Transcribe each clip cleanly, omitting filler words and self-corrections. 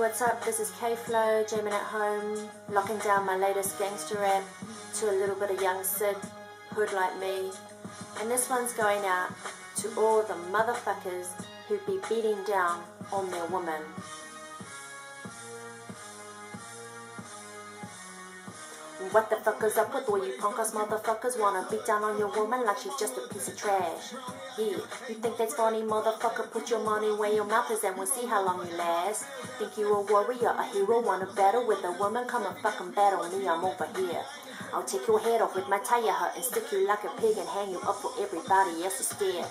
what's up? This is K-Flow, jamming at home, locking down my latest gangster rap to a little bit of young Sid, hood like me. And this one's going out to all the motherfuckers who be beating down on their woman. What the fuck is up with all you punk ass motherfuckers? Wanna beat down on your woman like she's just a piece of trash? Yeah, you think that's funny, motherfucker? Put your money where your mouth is and we'll see how long you last. Think you a warrior, a hero, wanna battle with a woman? Come and fucking battle me, I'm over here. I'll take your head off with my tire hut and stick you like a pig and hang you up for everybody else to stare.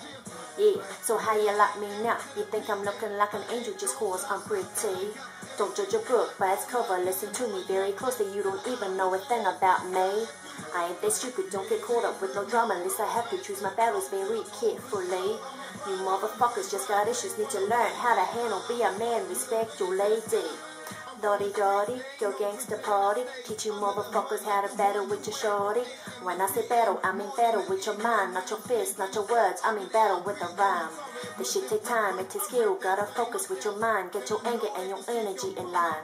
Yeah, so how you like me now? You think I'm looking like an angel just cause I'm pretty? Don't judge a book by its cover, listen to me very closely, you don't even know a thing about me. I ain't that stupid, don't get caught up with no drama unless I have to choose my battles very carefully. You motherfuckers just got issues, need to learn how to handle, be a man, respect your lady. Dotty, go gangster party, teach you motherfuckers how to battle with your shorty. When I say battle, I mean battle with your mind, not your fists, not your words, I mean battle with a rhyme. This shit take time, it takes skill, gotta focus with your mind, get your anger and your energy in line.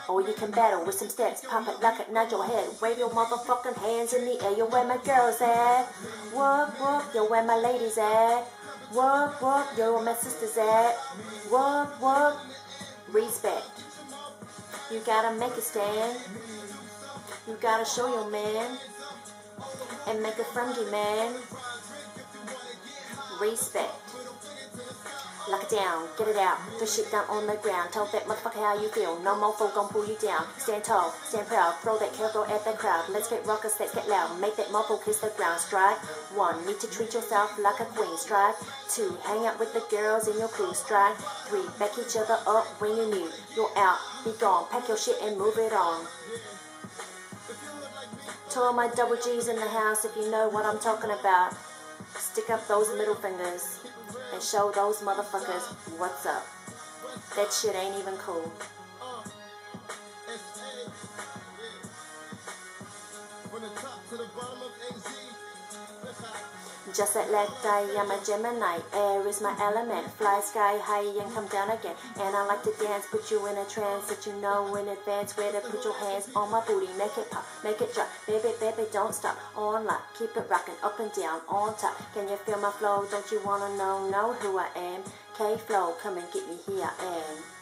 Or you can battle with some steps, pop it like it, nod your head, wave your motherfucking hands in the air, yo where my girls at? Whoop, yo where my ladies at? Whoop, yo where my sisters at? Whoop, respect. You gotta make a stand. You gotta show your man and make a friendly man. Respect. Lock it down, get it out, put shit down on the ground. Tell that motherfucker how you feel, no mofo gon' pull you down. Stand tall, stand proud, throw that careful at the crowd. Let's get ruckus, let's get loud, make that mofo kiss the ground. Strike 1, need to treat yourself like a queen. Strike 2, hang out with the girls in your crew. Strike 3, back each other up when you need. You're out, be gone, pack your shit and move it on. To all my double G's in the house, if you know what I'm talking about, stick up those middle fingers and show those motherfuckers what's up. That shit ain't even cool. Just like I am a Gemini, air is my element. Fly sky high and come down again. And I like to dance, put you in a trance, that you know in advance where to put your hands on my booty. Make it pop, make it drop, baby, don't stop. On lock, keep it rocking, up and down, on top. Can you feel my flow? Don't you wanna know who I am? K-Flow, come and get me, here I am.